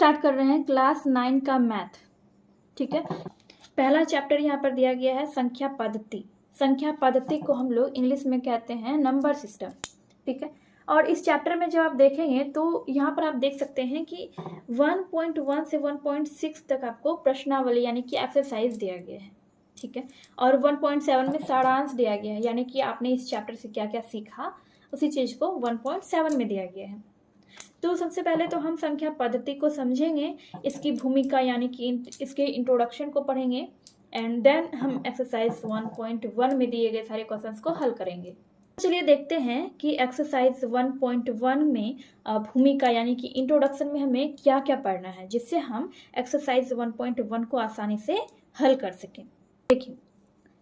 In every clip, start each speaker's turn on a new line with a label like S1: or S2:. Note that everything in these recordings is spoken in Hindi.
S1: स्टार्ट कर रहे हैं क्लास 9 का मैथ। ठीक है, पहला चैप्टर यहाँ पर दिया गया है संख्या पद्धति। संख्या पद्धति को हम लोग इंग्लिश में कहते हैं नंबर सिस्टम। ठीक है, और इस चैप्टर में जब आप देखेंगे तो यहाँ पर आप देख सकते हैं कि 1.1 से 1.6 तक आपको प्रश्नावली यानी कि एक्सरसाइज दिया गया है। ठीक है, और 1.7 में सारांश दिया गया है, यानी कि आपने इस चैप्टर से क्या क्या सीखा उसी चीज़ को 1.7 में दिया गया है। तो सबसे पहले तो हम संख्या पद्धति को समझेंगे, इसकी भूमिका यानी कि इसके इंट्रोडक्शन को पढ़ेंगे, एंड देन हम एक्सरसाइज 1.1 में दिए गए सारे क्वेश्चंस को हल करेंगे। चलिए देखते हैं कि एक्सरसाइज 1.1 में भूमिका यानी कि इंट्रोडक्शन में हमें क्या क्या पढ़ना है, जिससे हम एक्सरसाइज 1.1 को आसानी से हल कर सकें। देखिए,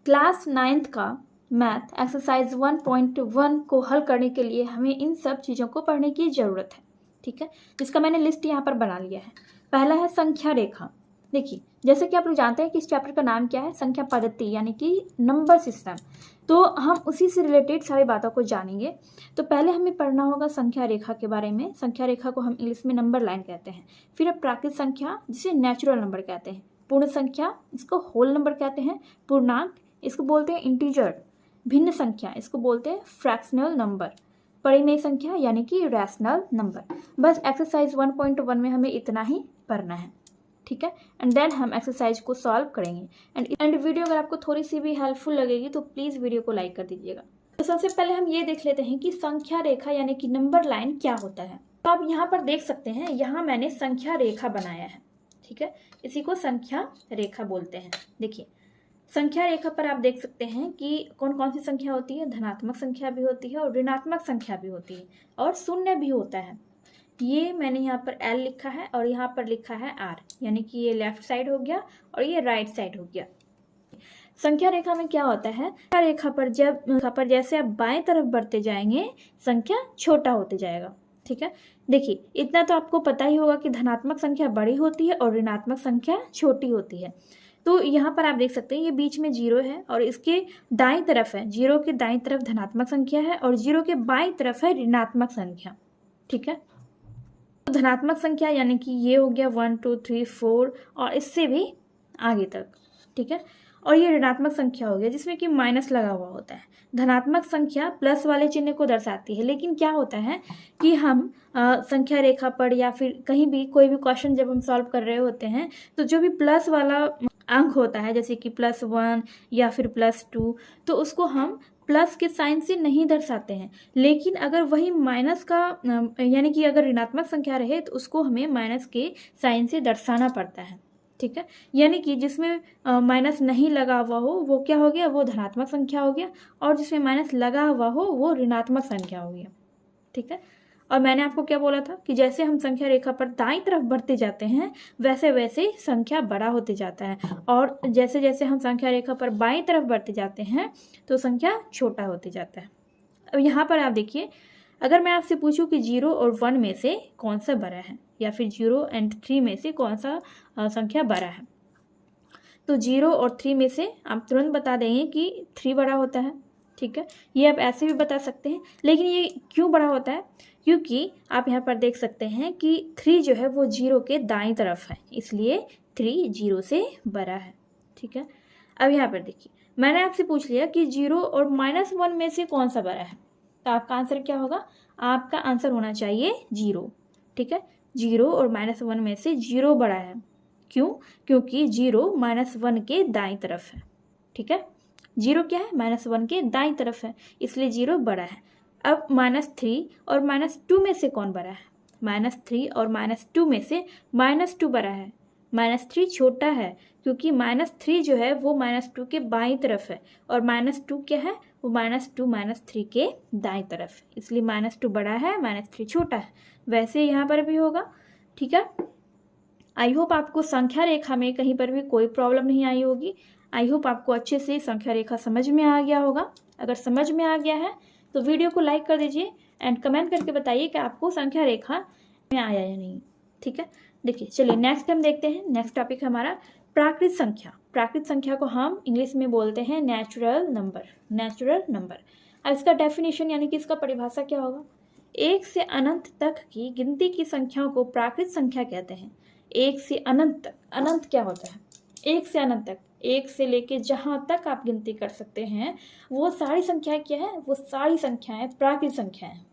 S1: क्लास 9th का मैथ एक्सरसाइज 1.1 को हल करने के लिए हमें इन सब चीज़ों को पढ़ने की ज़रूरत है। ठीक है, जिसका मैंने लिस्ट यहाँ पर बना लिया है। पहला है संख्या रेखा। देखिए, जैसे कि आप लोग जानते हैं कि इस चैप्टर का नाम क्या है, संख्या पद्धति यानी कि नंबर सिस्टम। तो हम उसी से रिलेटेड सारी बातों को जानेंगे। तो पहले हमें पढ़ना होगा संख्या रेखा के बारे में। संख्या रेखा को हम इंग्लिश में नंबर लाइन कहते हैं। फिर अब प्राकृत संख्या, जिसे नेचुरल नंबर कहते हैं। पूर्ण संख्या, इसको होल नंबर कहते हैं। पूर्णांक, इसको बोलते हैं इंटीजर। भिन्न संख्या, इसको बोलते हैं फ्रैक्शनल नंबर। परिमेय संख्या यानी कि रैशनल नंबर। बस एक्सरसाइज 1.1 में हमें इतना ही पढ़ना है। ठीक है, एंड देन हम एक्सरसाइज को सॉल्व करेंगे। एंड वीडियो अगर आपको थोड़ी सी भी हेल्पफुल लगेगी तो प्लीज़ वीडियो को लाइक कर दीजिएगा। तो सबसे पहले हम ये देख लेते हैं कि संख्या रेखा यानी कि नंबर लाइन क्या होता है। तो आप यहाँ पर देख सकते हैं, यहाँ मैंने संख्या रेखा बनाया है। ठीक है, इसी को संख्या रेखा बोलते हैं। देखिए, संख्या रेखा पर आप देख सकते हैं कि कौन कौन सी संख्या होती है। धनात्मक संख्या भी होती है और ऋणात्मक संख्या भी होती है, और शून्य भी होता है। ये मैंने यहाँ पर L लिखा है और यहाँ पर लिखा है R, यानी कि ये लेफ्ट साइड हो गया और ये राइट साइड हो गया। संख्या रेखा में क्या होता है, संख्या रेखा पर जैसे आप बाएं तरफ बढ़ते जाएंगे संख्या छोटा होते जाएगा। ठीक है, देखिए, इतना तो आपको पता ही होगा कि धनात्मक संख्या बड़ी होती है और ऋणात्मक संख्या छोटी होती है। तो यहाँ पर आप देख सकते हैं ये बीच में 0 है और इसके दाईं तरफ है, 0 के दाईं तरफ धनात्मक संख्या है और 0 के बाईं तरफ है ऋणात्मक संख्या। ठीक है, तो धनात्मक संख्या यानी कि ये हो गया 1 2 3 4 और इससे भी आगे तक। ठीक है, और ये ऋणात्मक संख्या हो गया जिसमें कि माइनस लगा हुआ होता है। धनात्मक संख्या प्लस वाले चिन्ह को दर्शाती है, लेकिन क्या होता है कि हम संख्या रेखा पर या फिर कहीं भी कोई भी क्वेश्चन जब हम सॉल्व कर रहे होते हैं तो जो भी प्लस वाला अंक होता है, जैसे कि +1 या फिर +2, तो उसको हम प्लस के साइन से नहीं दर्शाते हैं। लेकिन अगर वही माइनस का यानी कि अगर ऋणात्मक संख्या रहे तो उसको हमें माइनस के साइन से दर्शाना पड़ता है। ठीक है, यानी कि जिसमें माइनस नहीं लगा हुआ हो वो क्या हो गया, वो धनात्मक संख्या हो गया, और जिसमें माइनस लगा हुआ हो वो ऋणात्मक संख्या हो गया। ठीक है, और मैंने आपको क्या बोला था कि जैसे हम संख्या रेखा पर दाईं तरफ बढ़ते जाते हैं वैसे वैसे संख्या बड़ा होते जाता है, और जैसे जैसे हम संख्या रेखा पर बाईं तरफ बढ़ते जाते हैं तो संख्या छोटा होते जाता है। अब यहाँ पर आप देखिए, अगर मैं आपसे पूछूं कि 0 और 1 में से कौन सा बड़ा है, या फिर 0 और 3 में से कौन सा संख्या बड़ा है, तो 0 और 3 में से आप तुरंत बता देंगे कि 3 बड़ा होता है। ठीक है, ये आप ऐसे भी बता सकते हैं, लेकिन ये क्यों बड़ा होता है, क्योंकि आप यहाँ पर देख सकते हैं कि 3 जो है वो 0 के दाईं तरफ है, इसलिए 3 0 से बड़ा है। ठीक है, अब यहाँ पर देखिए, मैंने आपसे पूछ लिया कि 0 और -1 में से कौन सा बड़ा है, तो आपका आंसर क्या होगा, आपका आंसर होना चाहिए 0। ठीक है, 0 और -1 में से 0 बड़ा है। क्यों, क्योंकि 0 -1 के दाईं तरफ है। ठीक है, 0 क्या है, -1 के दाईं तरफ है, इसलिए 0 बड़ा है। अब -3 और -2 में से कौन बड़ा है, -3 और -2 में से -2 बड़ा है। -3 छोटा है क्योंकि -3 जो है वो -2 के बाईं तरफ है, और -2 क्या है, वो -2 -3 के दाईं तरफ है, इसलिए -2 बड़ा है, -3 छोटा है। वैसे यहाँ पर भी होगा। ठीक है, आई होप आपको संख्या रेखा में कहीं पर भी कोई प्रॉब्लम नहीं आई होगी। आई होप आपको अच्छे से संख्या रेखा समझ में आ गया होगा। अगर समझ में आ गया है तो वीडियो को लाइक कर दीजिए एंड कमेंट करके बताइए कि आपको संख्या रेखा में आया या नहीं। ठीक है, देखिए, चलिए नेक्स्ट हम देखते हैं। नेक्स्ट टॉपिक हमारा प्राकृत संख्या। प्राकृत संख्या को हम इंग्लिश में बोलते हैं नेचुरल नंबर। नेचुरल नंबर, अब इसका डेफिनेशन यानी कि इसका परिभाषा क्या होगा, 1 से अनंत तक की गिनती की संख्याओं को प्राकृत संख्या कहते हैं। 1 से अनंत तक, अनंत क्या होता है? 1 से अनंत तक, 1 से लेके जहाँ तक आप गिनती कर सकते हैं वो सारी संख्याएं क्या है? वो सारी संख्याएं प्राकृत संख्याएं हैं।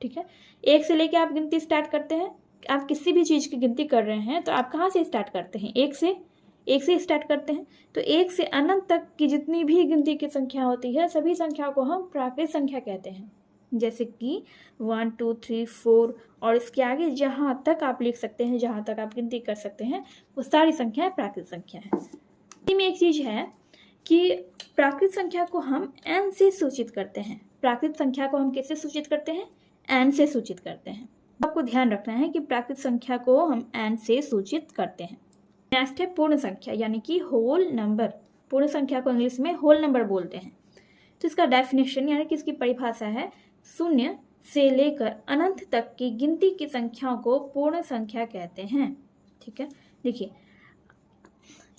S1: ठीक है, 1 से लेके आप गिनती स्टार्ट करते हैं, आप किसी भी चीज़ की गिनती कर रहे हैं तो आप कहाँ से स्टार्ट करते हैं? 1 से स्टार्ट करते हैं। तो 1 से अनंत तक की जितनी भी गिनती की संख्या होती है सभी संख्याओं को हम प्राकृत संख्या कहते हैं। जैसे कि 1 2 3 4 और इसके आगे जहाँ तक आप लिख सकते हैं, जहाँ तक आप गिनती कर सकते हैं वो सारी संख्याएं प्राकृत संख्या हैं। इसी में एक चीज़ है कि प्राकृत संख्या को हम n से सूचित करते हैं। प्राकृत संख्या को हम किससे सूचित करते हैं? n से सूचित करते हैं। आपको ध्यान रखना है कि प्राकृत संख्या को हम n से सूचित करते हैं। नेक्स्ट है पूर्ण संख्या यानी कि होल नंबर। पूर्ण संख्या को इंग्लिश में होल नंबर बोलते हैं। तो इसका डेफिनेशन यानी कि इसकी परिभाषा है, शून्य से लेकर अनंत तक की गिनती की संख्याओं को पूर्ण संख्या कहते हैं। ठीक है, देखिए,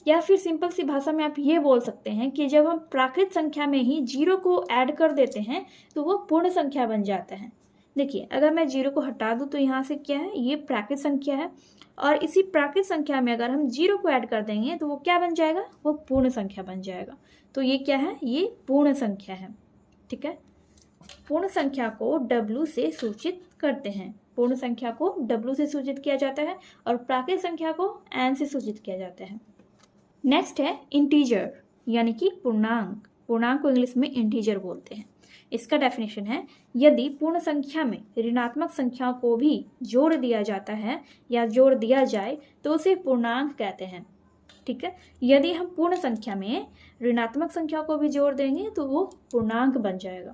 S1: या फिर सिंपल सी भाषा में आप ये बोल सकते हैं कि जब हम प्राकृत संख्या में ही 0 को ऐड कर देते हैं तो वो पूर्ण संख्या बन जाता है। देखिए, अगर मैं 0 को हटा दूं तो यहाँ से क्या है? ये प्राकृत संख्या है, और इसी प्राकृत संख्या में अगर हम 0 को ऐड कर देंगे तो वो क्या बन जाएगा? वो पूर्ण संख्या बन जाएगा। तो ये क्या है? ये पूर्ण संख्या है। ठीक है, पूर्ण संख्या को W से सूचित करते हैं। पूर्ण संख्या को W से सूचित किया जाता है और प्राकृत संख्या को N से सूचित किया जाता है। नेक्स्ट है इंटीजर यानी कि पूर्णांक। पूर्णांक को इंग्लिश में इंटीजर बोलते हैं। इसका डेफिनेशन है, यदि पूर्ण संख्या में ऋणात्मक संख्याओं को भी जोड़ दिया जाता है या जोड़ दिया जाए तो उसे पूर्णांक कहते हैं। ठीक है, यदि हम पूर्ण संख्या में ऋणात्मक संख्याओं को भी जोड़ देंगे तो वो पूर्णांक बन जाएगा।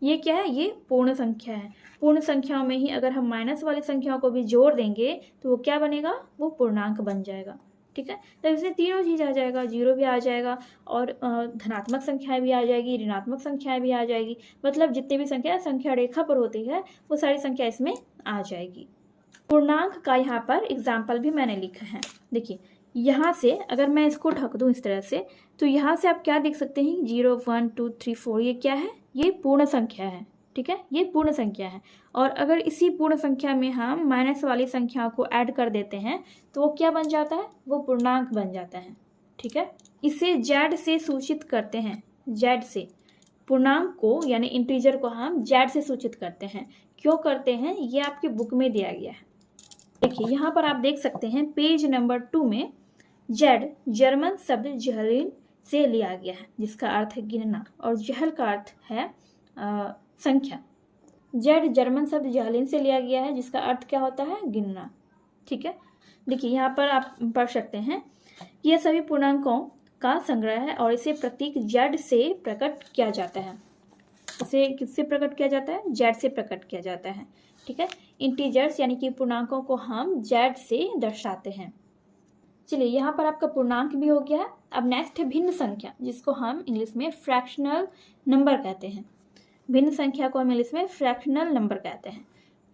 S1: ये क्या है? ये पूर्ण संख्या है। पूर्ण संख्याओं में ही अगर हम माइनस वाली संख्याओं को भी जोड़ देंगे तो वो क्या बनेगा? वो पूर्णांक बन जाएगा। ठीक है, तो इसमें तीनों चीज़ आ जाएगा, 0 भी आ जाएगा और धनात्मक संख्याएं भी आ जाएगी, ऋणात्मक संख्याएं भी आ जाएगी। मतलब जितनी भी संख्या रेखा पर होती है वो सारी संख्या इसमें आ जाएगी। पूर्णांक का यहाँ पर एग्जाम्पल भी मैंने लिखा है। देखिए, यहाँ से अगर मैं इसको ढक दूँ इस तरह से तो यहाँ से आप क्या देख सकते हैं? 0 1 2 3 4 ये क्या है? ये पूर्ण संख्या है। ठीक है, ये पूर्ण संख्या है। और अगर इसी पूर्ण संख्या में हम माइनस वाली संख्याओं को ऐड कर देते हैं तो वो क्या बन जाता है? वो पूर्णांक बन जाता है। ठीक है, इसे Z से सूचित करते हैं। Z से पूर्णांक को यानी इंटीजर को हम Z से सूचित करते हैं। क्यों करते हैं? ये आपकी बुक में दिया गया है। देखिए, यहाँ पर आप देख सकते हैं पेज नंबर 2 में Z जर्मन शब्द जहलीन से लिया गया है जिसका अर्थ है गिनना, और जहल का अर्थ है संख्या। Z जर्मन शब्द जहलीन से लिया गया है जिसका अर्थ क्या होता है? गिनना। ठीक है, देखिए यहाँ पर आप पढ़ सकते हैं, यह सभी पूर्णांकों का संग्रह है और इसे प्रतीक Z से प्रकट किया जाता है। इसे किससे प्रकट किया जाता है? Z से प्रकट किया जाता है। ठीक है, इंटीजर्स यानी कि पूर्णांकों को हम Z से दर्शाते हैं। चलिए, यहाँ पर आपका पूर्णांक भी हो गया है। अब नेक्स्ट है भिन्न संख्या, जिसको हम इंग्लिश में फ्रैक्शनल नंबर कहते हैं। भिन्न संख्या को हम इंग्लिश में फ्रैक्शनल नंबर कहते हैं।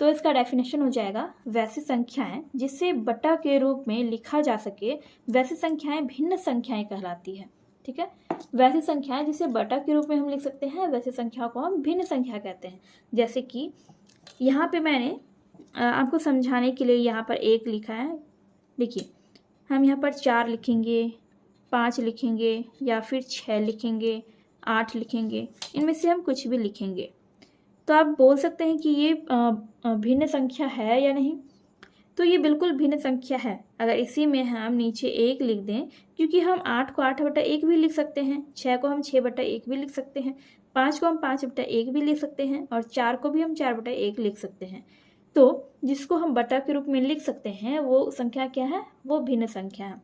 S1: तो इसका डेफिनेशन हो जाएगा, वैसी संख्याएं जिसे बटा के रूप में लिखा जा सके वैसी संख्याएं भिन्न संख्याएं कहलाती है। ठीक है, वैसी संख्याएं जिसे बटा के रूप में हम लिख सकते हैं वैसी संख्याओं को हम भिन्न संख्या कहते हैं। जैसे कि यहाँ पे मैंने आपको समझाने के लिए यहाँ पर 1 लिखा है। देखिए, हम यहाँ पर 4 लिखेंगे, 5 लिखेंगे या फिर 6 लिखेंगे, 8 लिखेंगे, इनमें से हम कुछ भी लिखेंगे। तो आप बोल सकते हैं कि ये भिन्न संख्या है या नहीं? तो ये बिल्कुल भिन्न संख्या है। अगर इसी में हम नीचे 1 लिख दें, क्योंकि हम 8 को 8/1 भी लिख सकते हैं, 6 को हम 6/1 भी लिख सकते हैं, 5 को हम 5/1 भी लिख सकते हैं और 4 को भी हम 4/1 लिख सकते हैं। तो जिसको हम बटा के रूप में लिख सकते हैं वो संख्या क्या है? वो भिन्न संख्या है।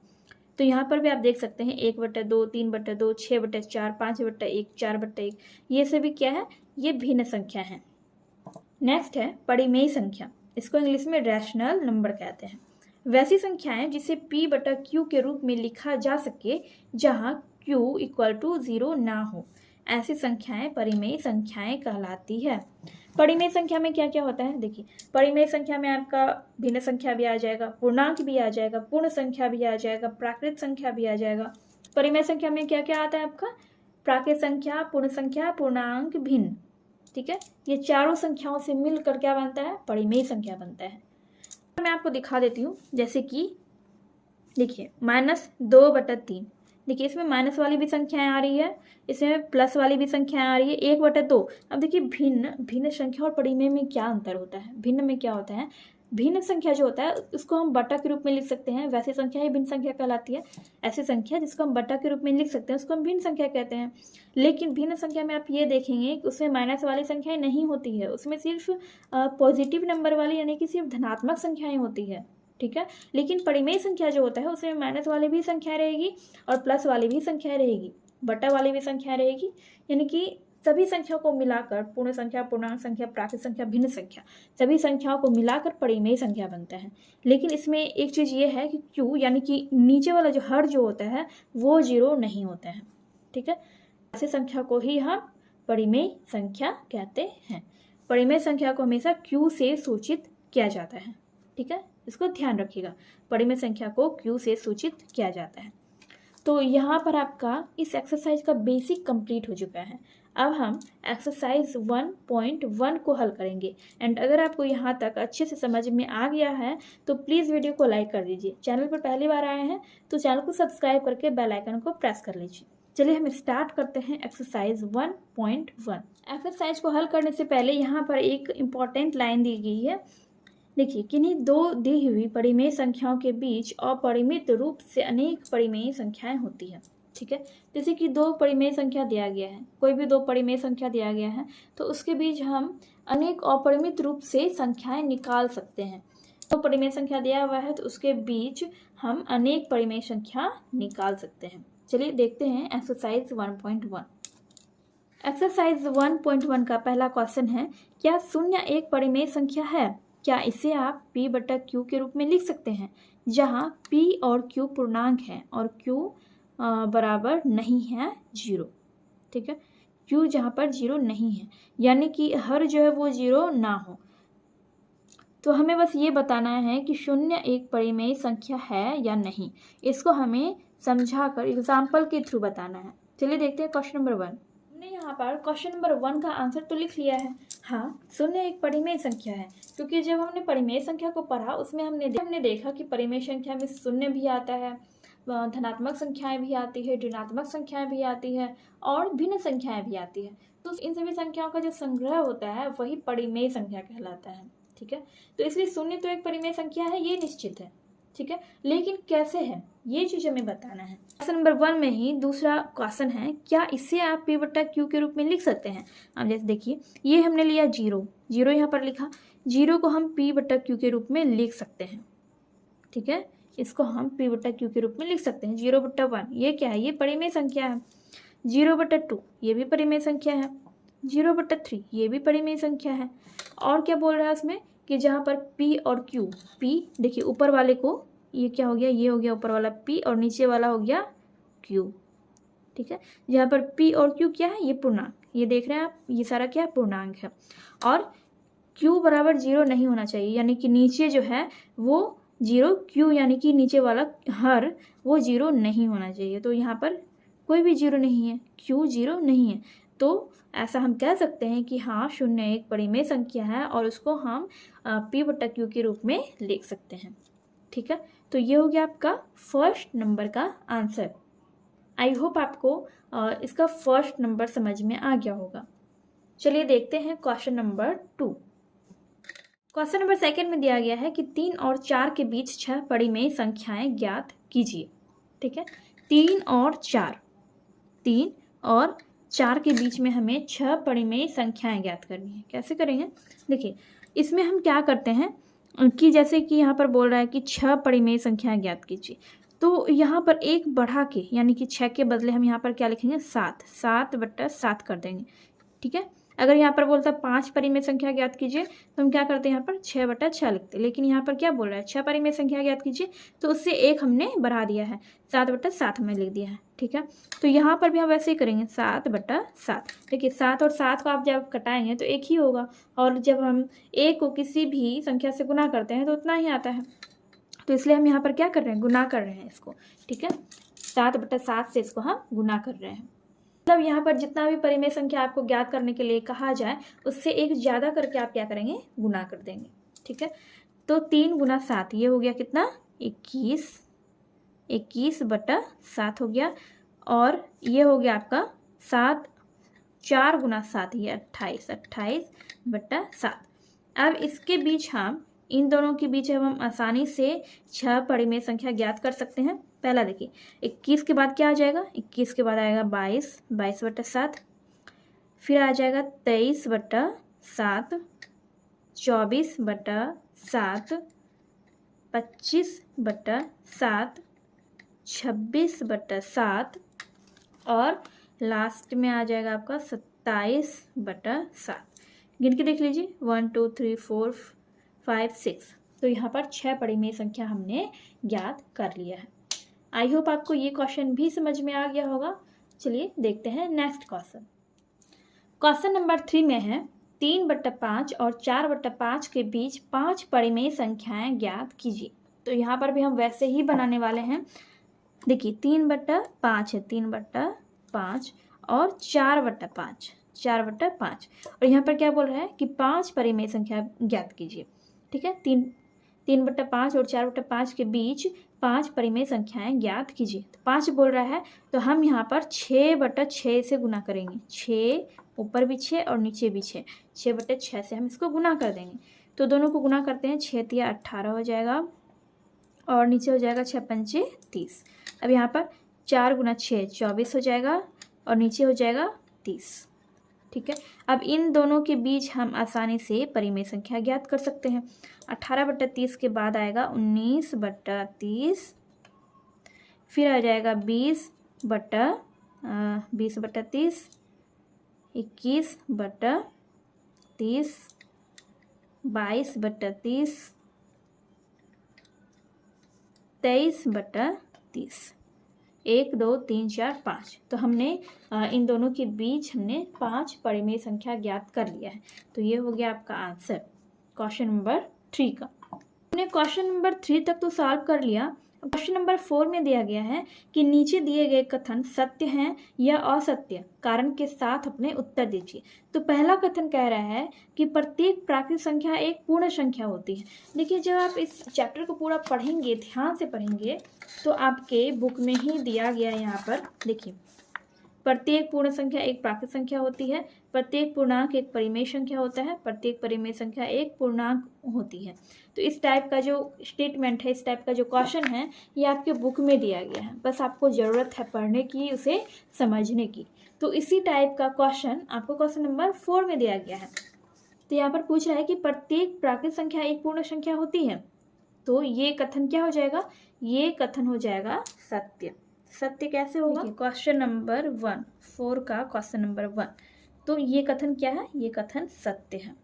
S1: तो यहाँ पर भी आप देख सकते हैं 1/2, 3/2, 6/4, 5/1, 4/1, ये सभी क्या है? ये भिन्न संख्या है। नेक्स्ट है परिमेय संख्या, इसको इंग्लिश में रैशनल नंबर कहते हैं। वैसी संख्याएं जिसे P/Q के रूप में लिखा जा सके जहाँ Q = 0 ना हो, ऐसी संख्याएं परिमेय संख्याएं कहलाती है। परिमेय संख्या में क्या क्या होता है? देखिए, परिमेय संख्या में आपका भिन्न संख्या भी आ जाएगा, पूर्णांक भी आ जाएगा, पूर्ण संख्या भी आ जाएगा, प्राकृत संख्या भी आ जाएगा। परिमेय संख्या में क्या क्या आता है आपका? प्राकृत संख्या, पूर्ण संख्या, पूर्णांक, भिन्न। ठीक है। ये चारों संख्याओं से मिलकर क्या बनता है, परिमेय संख्या बनता है। मैं आपको दिखा देती हूँ, जैसे कि देखिए -2/3, देखिए इसमें माइनस वाली भी संख्याएं आ रही है, इसमें प्लस वाली भी संख्याएं आ रही है, 1/2। अब देखिए भिन्न भिन्न संख्या और परिमेय में क्या अंतर होता है। भिन्न में क्या होता है, भिन्न संख्या जो होता है उसको हम बटा के रूप में लिख सकते हैं, वैसी संख्या ही भिन्न संख्या कहलाती है। ऐसी संख्या जिसको हम बटा के रूप में लिख सकते हैं उसको हम भिन्न संख्या कहते हैं। लेकिन भिन्न संख्या में आप ये देखेंगे कि उसमें माइनस वाली संख्याएं नहीं होती है, उसमें सिर्फ पॉजिटिव नंबर वाली यानी कि सिर्फ धनात्मक संख्याएं होती है, ठीक है। लेकिन परिमेय संख्या जो होता है उसमें माइनस वाली भी संख्या रहेगी और प्लस वाली भी संख्या रहेगी, बटा वाली भी संख्या रहेगी, यानी कि सभी संख्याओं को मिलाकर पूर्ण संख्या, पूर्णांक संख्या, प्राकृत संख्या, भिन्न संख्या, सभी संख्याओं को मिलाकर परिमेय संख्या बनता है। लेकिन इसमें एक चीज़ ये है कि क्यू यानी कि नीचे वाला जो हर जो होता है वो 0 नहीं होता है, ठीक है। ऐसे संख्या को ही हम परिमेय संख्या कहते हैं। परिमेय संख्या को हमेशा क्यू से सूचित किया जाता है, ठीक है, इसको ध्यान रखिएगा। परिमेय संख्या को क्यू से सूचित किया जाता है। तो यहाँ पर आपका इस एक्सरसाइज का बेसिक कंप्लीट हो चुका है। अब हम एक्सरसाइज 1.1 को हल करेंगे। एंड अगर आपको यहाँ तक अच्छे से समझ में आ गया है तो प्लीज़ वीडियो को लाइक कर दीजिए। चैनल पर पहली बार आए हैं तो चैनल को सब्सक्राइब करके बेल आइकन को प्रेस कर लीजिए। चलिए हम स्टार्ट करते हैं एक्सरसाइज 1.1। एक्सरसाइज को हल करने से पहले यहाँ पर एक इम्पॉर्टेंट लाइन दी गई है। देखिए, किन्हीं दो दी हुई परिमेय संख्याओं के बीच अपरिमित रूप से अनेक परिमेय संख्याएं होती है, ठीक है। जैसे कि दो परिमेय संख्या दिया गया है, कोई भी दो परिमेय संख्या दिया गया है तो उसके बीच हम अनेक अपरिमित रूप से संख्याएं निकाल सकते हैं। दो परिमेय संख्या दिया हुआ है तो उसके बीच हम अनेक परिमेय संख्या निकाल सकते हैं। चलिए देखते हैं एक्सरसाइज 1.1। एक्सरसाइज 1.1 का पहला क्वेश्चन है, क्या शून्य एक परिमेय संख्या है? क्या इसे आप p/q के रूप में लिख सकते हैं, जहां p और q पूर्णांक है और q बराबर नहीं है 0, ठीक है। q जहां पर 0 नहीं है यानी कि हर जो है वो 0 ना हो। तो हमें बस ये बताना है कि शून्य एक परिमेय संख्या है या नहीं, इसको हमें समझाकर एग्जाम्पल के थ्रू बताना है। चलिए देखते हैं क्वेश्चन नंबर 1। हमने यहाँ पर क्वेश्चन नंबर 1 का आंसर तो लिख लिया है। हाँ, शून्य एक परिमेय संख्या है, क्योंकि जब हमने परिमेय संख्या को पढ़ा उसमें हमने देखा कि परिमेय संख्या में शून्य भी आता है, धनात्मक संख्याएं भी आती है, ऋणात्मक संख्याएं भी आती है और भिन्न संख्याएं भी आती है। तो इन सभी संख्याओं का जो संग्रह होता है वही परिमेय संख्या कहलाता है, ठीक है। तो इसलिए शून्य तो एक परिमेय संख्या है, ये निश्चित है, ठीक है। लेकिन कैसे है ये चीज हमें बताना है। क्वेश्चन नंबर 1 में ही दूसरा क्वेश्चन है, क्या इसे आप p/q के रूप में लिख सकते हैं? अब जैसे देखिए, ये हमने लिया 0 यहाँ पर लिखा, 0 को हम p/q के रूप में लिख सकते हैं, ठीक है। इसको हम p/q के रूप में लिख सकते हैं। 0/1 ये क्या है, ये परिमेय संख्या है। 0/2 ये भी परिमेय संख्या है। 0/3 ये भी परिमेय संख्या है। और क्या बोल रहा है उसमें कि जहाँ पर p और q, p देखिए ऊपर वाले को ये क्या हो गया, ये हो गया ऊपर वाला p और नीचे वाला हो गया q, ठीक है। जहाँ पर p और q क्या है, ये पूर्णांक, ये देख रहे हैं आप, ये सारा क्या पूर्णांक है। और q बराबर 0 नहीं होना चाहिए, यानी कि नीचे जो है वो 0, q यानी कि नीचे वाला हर वो 0 नहीं होना चाहिए। तो यहाँ पर कोई भी 0 नहीं है, q 0 नहीं है, तो ऐसा हम कह सकते हैं कि हाँ, शून्य एक परिमेय संख्या है और उसको हम p/q के रूप में लिख सकते हैं, ठीक है। तो ये हो गया आपका फर्स्ट नंबर का आंसर। आई होप आपको इसका फर्स्ट नंबर समझ में आ गया होगा। चलिए देखते हैं क्वेश्चन नंबर 2। क्वेश्चन नंबर 2 में दिया गया है कि 3 और 4 के बीच 6 परिमेय संख्याएं ज्ञात कीजिए, ठीक है। 3 और 4 के बीच में हमें 6 परिमेय संख्याएं ज्ञात करनी है। कैसे करेंगे, देखिए इसमें हम क्या करते हैं कि जैसे कि यहाँ पर बोल रहा है कि 6 परिमेय संख्याएं ज्ञात कीजिए, तो यहाँ पर एक बढ़ा के यानी कि 6 के बदले हम यहाँ पर क्या लिखेंगे, 7/7 कर देंगे, ठीक है। अगर यहाँ पर बोलता है 5 परिमेय संख्या ज्ञात कीजिए तो हम क्या करते हैं, यहाँ पर 6/6 लिखते हैं। लेकिन यहाँ पर क्या बोल रहा है, 6 परिमेय संख्या ज्ञात कीजिए, तो उससे एक हमने बढ़ा दिया है, 7/7 हमने लिख दिया है, ठीक है। तो यहाँ पर भी हम वैसे ही करेंगे, 7/7। देखिए 7 और 7 को आप जब कटाएंगे तो एक ही होगा, और जब हम एक को किसी भी संख्या से गुना करते हैं तो उतना ही आता है। तो इसलिए हम यहाँ पर क्या कर रहे हैं, गुना कर रहे हैं इसको, ठीक है। 7/7 से इसको हम गुना कर रहे हैं। मतलब यहाँ पर जितना भी परिमेय संख्या आपको ज्ञात करने के लिए कहा जाए उससे एक ज़्यादा करके आप क्या करेंगे, गुना कर देंगे। ठीक है, तो 3 गुना 7 ये हो गया कितना, 21, 21/7 हो गया। और ये हो गया आपका 7, 4 गुना 7 ये 28, 28/7। अब इसके बीच हम इन दोनों के बीच हम आसानी से 6 परिमेय संख्या ज्ञात कर सकते हैं। पहला देखिए 21 के बाद क्या आ जाएगा, 21 के बाद आएगा 22, 22/7, फिर आ जाएगा 23/7, 24/7, 25/7, 26/7 और लास्ट में आ जाएगा आपका 27/7। गिन के देख लीजिए 1 2 3 4 5 6। तो यहाँ पर 6 परिमेय संख्या हमने ज्ञात कर लिया है। आई होप आपको ये क्वेश्चन भी समझ में आ गया होगा। चलिए देखते हैं नेक्स्ट क्वेश्चन। क्वेश्चन नंबर 3 में है 3/5 और 4/5 के बीच 5 परिमेय संख्याएं ज्ञात कीजिए। तो यहाँ पर भी हम वैसे ही बनाने वाले हैं। देखिए 3/5 है, 3/5 और 4/5, 4/5 और यहाँ पर क्या बोल रहा है कि 5 परिमेय संख्या ज्ञात कीजिए। ठीक है, 3/5 और 4/5 के बीच 5 परिमेय संख्याएं ज्ञात कीजिए। तो 5 बोल रहा है तो हम यहाँ पर 6/6 से गुना करेंगे। 6 ऊपर भी 6 और नीचे भी 6, 6/6 से हम इसको गुना कर देंगे। तो दोनों को गुना करते हैं, 6 तिया 18 हो जाएगा और नीचे हो जाएगा 6 पंचे 30। अब यहाँ पर 4 गुना 6 24 हो जाएगा और नीचे हो जाएगा 30। ठीक है, अब इन दोनों के बीच हम आसानी से परिमेय संख्या ज्ञात कर सकते हैं। 18/30 के बाद आएगा 19/30, फिर आ जाएगा 20/30, 21/30, 22/30, 23/30, 1 2 3 4 5। तो हमने इन दोनों के बीच हमने 5 परिमेय संख्या ज्ञात कर लिया है। तो ये हो गया आपका आंसर क्वेश्चन नंबर 3 का। हमने क्वेश्चन नंबर 3 तक तो सॉल्व कर लिया। क्वेश्चन नंबर 4 में दिया गया है कि नीचे दिए गए कथन सत्य हैं या असत्य, कारण के साथ अपने उत्तर दीजिए। तो पहला कथन कह रहा है कि प्रत्येक प्राकृतिक संख्या एक पूर्ण संख्या होती है। देखिए जब आप इस चैप्टर को पूरा पढ़ेंगे, ध्यान से पढ़ेंगे, तो आपके बुक में ही दिया गया है। यहाँ पर देखिए प्रत्येक पूर्ण संख्या एक प्राकृतिक संख्या होती है, प्रत्येक पूर्णांक एक परिमेय संख्या होता है, प्रत्येक परिमेय संख्या एक पूर्णांक होती है। तो इस टाइप का जो स्टेटमेंट है, इस टाइप का जो क्वेश्चन है, ये आपके बुक में दिया गया है। बस आपको ज़रूरत है पढ़ने की, उसे समझने की। तो इसी टाइप का क्वेश्चन आपको क्वेश्चन नंबर 4 में दिया गया है। तो यहाँ पर पूछ रहा है कि प्रत्येक प्राकृतिक संख्या एक पूर्ण संख्या होती है। तो ये कथन क्या हो जाएगा, ये कथन हो जाएगा सत्य। सत्य कैसे होगा, क्वेश्चन नंबर 1, 4 का क्वेश्चन नंबर 1। तो ये कथन क्या है, ये कथन सत्य है।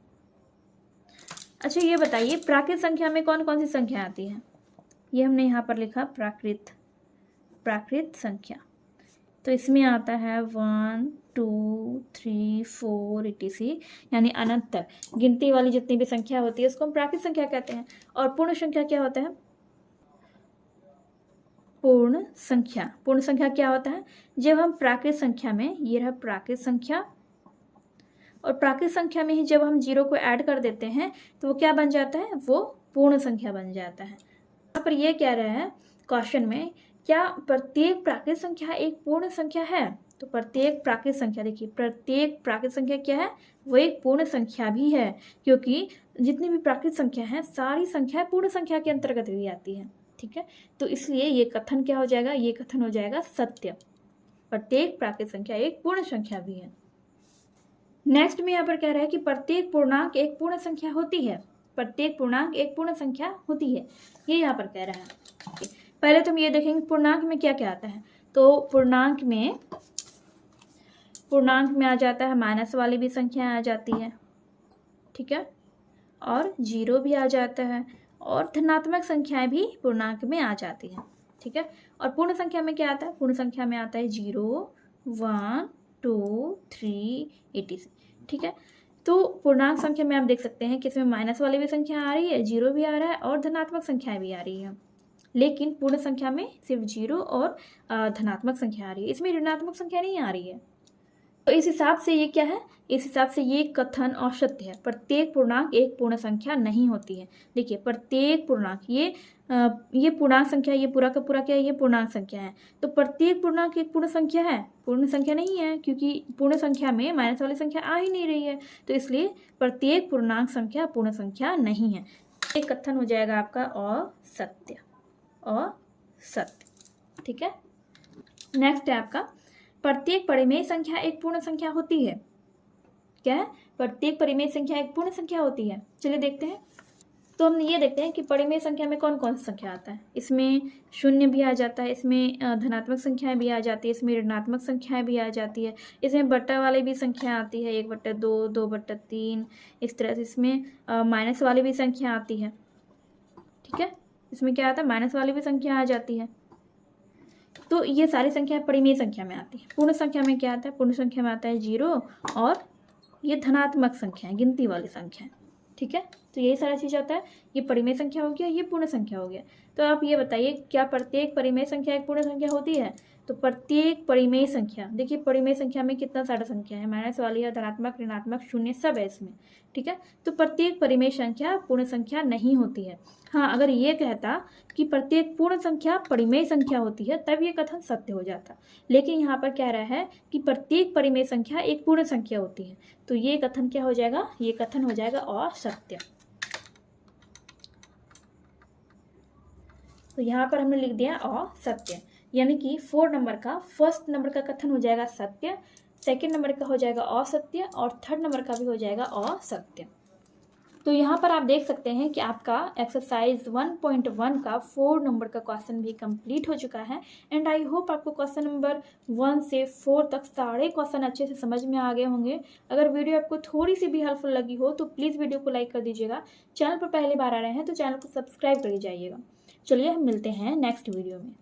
S1: अच्छा ये बताइए प्राकृत संख्या में कौन कौन सी संख्या आती है। ये हमने यहाँ पर लिखा प्राकृत संख्या। तो इसमें आता है 1 2 3 4 etc, यानी अनंत तक गिनती वाली जितनी भी संख्या होती है उसको हम प्राकृत संख्या कहते हैं। और पूर्ण संख्या क्या होता है, पूर्ण संख्या क्या होता है, जब हम प्राकृत संख्या में, ये रहा प्राकृत संख्या, और प्राकृत संख्या में ही जब हम 0 को ऐड कर देते हैं तो वो क्या बन जाता है, वो पूर्ण संख्या बन जाता है। यहाँ पर ये कह रहा है क्वेश्चन में, क्या प्रत्येक प्राकृत संख्या एक पूर्ण संख्या है। तो प्रत्येक प्राकृत संख्या, देखिए प्रत्येक प्राकृत संख्या क्या है, वो एक पूर्ण संख्या भी है, क्योंकि जितनी भी प्राकृत संख्या है सारी संख्या पूर्ण संख्या के अंतर्गत भी आती है। ठीक है, तो इसलिए ये कथन क्या हो जाएगा, ये कथन हो जाएगा सत्य। प्रत्येक प्राकृत संख्या एक पूर्ण संख्या भी है। नेक्स्ट में यहाँ पर कह रहा है कि प्रत्येक पूर्णांक एक पूर्ण संख्या होती है। प्रत्येक पूर्णांक एक पूर्ण संख्या होती है, ये यहाँ पर कह रहा है। पहले तो हम ये देखेंगे पूर्णांक में क्या क्या आता है। तो पूर्णांक में आ जाता है माइनस वाली भी संख्या आ जाती है, ठीक है, और 0 भी आ जाता है, और धनात्मक संख्याएं भी पूर्णांक में आ जाती हैं। ठीक है, और पूर्ण संख्या में क्या आता है, पूर्ण संख्या में आता है 0 1 2 3 etc। ठीक है, तो पूर्णांक संख्या में आप देख सकते हैं कि इसमें माइनस वाली भी संख्या आ रही है, 0 भी आ रहा है, और धनात्मक संख्याएं भी आ रही है। लेकिन पूर्ण संख्या में सिर्फ 0 और धनात्मक संख्या आ रही है, इसमें ऋणात्मक संख्या नहीं आ रही है। तो इस हिसाब से ये क्या है, इस हिसाब से ये कथन असत्य है। प्रत्येक पूर्णांक एक पूर्ण संख्या नहीं होती है। देखिए प्रत्येक पूर्णांक, ये पूर्णांक संख्या, ये पूरा का पूरा क्या है, ये पूर्णांक संख्या है। तो प्रत्येक पूर्णांक एक पूर्ण संख्या है? पूर्ण संख्या नहीं है, क्योंकि पूर्ण संख्या में माइनस वाली संख्या आ ही नहीं रही है। तो इसलिए प्रत्येक पूर्णांक संख्या पूर्ण संख्या नहीं है। ये कथन हो जाएगा आपका असत्य, असत्य। ठीक है। नेक्स्ट है आपका, प्रत्येक परिमेय संख्या एक पूर्ण संख्या होती है। क्या है? प्रत्येक परिमेय संख्या एक पूर्ण संख्या होती है। चलिए देखते हैं। तो हम ये देखते हैं कि परिमेय संख्या में कौन कौन सी संख्या आता है। इसमें शून्य भी आ जाता है, इसमें धनात्मक संख्याएं भी आ जाती है, इसमें ऋणात्मक संख्याएं भी आ जाती है, इसमें बट्टा वाली भी संख्या आती है, 1/2, 2/3, इस तरह से इसमें माइनस वाली भी संख्या आती है। ठीक है, इसमें क्या आता है, माइनस वाली भी संख्या आ जाती है। तो ये सारी संख्या परिमेय संख्या में आती है। पूर्ण संख्या में क्या आता है, पूर्ण संख्या में आता है 0, और ये धनात्मक संख्या है, गिनती वाली संख्या है। ठीक है, तो यही सारा चीज़ आता है। ये परिमेय संख्या हो गया, ये पूर्ण संख्या हो गया। तो आप ये बताइए, क्या प्रत्येक परिमेय संख्या एक पूर्ण संख्या होती है? तो प्रत्येक परिमेय संख्या, देखिए परिमेय संख्या में कितना सारा संख्या है, माइनस वाली है, धनात्मक, ऋणात्मक, शून्य सब है इसमें। ठीक है, तो प्रत्येक परिमेय संख्या पूर्ण संख्या नहीं होती है। हाँ, अगर ये कहता कि प्रत्येक पूर्ण संख्या परिमेय संख्या होती है, तब ये कथन सत्य हो जाता। लेकिन यहाँ पर कह रहा है कि प्रत्येक परिमेय संख्या एक पूर्ण संख्या होती है, तो ये कथन क्या हो जाएगा, ये कथन हो जाएगा असत्य। तो यहाँ पर हमने लिख दिया असत्य, यानी कि 4 नंबर का फर्स्ट नंबर का कथन हो जाएगा सत्य, सेकंड नंबर का हो जाएगा असत्य, और थर्ड नंबर का भी हो जाएगा असत्य। तो यहाँ पर आप देख सकते हैं कि आपका एक्सरसाइज 1.1 का 4 नंबर का क्वेश्चन भी कंप्लीट हो चुका है। एंड आई होप आपको क्वेश्चन नंबर 1 से 4 तक सारे क्वेश्चन अच्छे से समझ में आ गए होंगे। अगर वीडियो आपको थोड़ी सी भी हेल्पफुल लगी हो तो प्लीज़ वीडियो को लाइक कर दीजिएगा। चैनल पर पहली बार आ रहे हैं तो चैनल को सब्सक्राइब कर जाइएगा। चलिए हम मिलते हैं नेक्स्ट वीडियो में।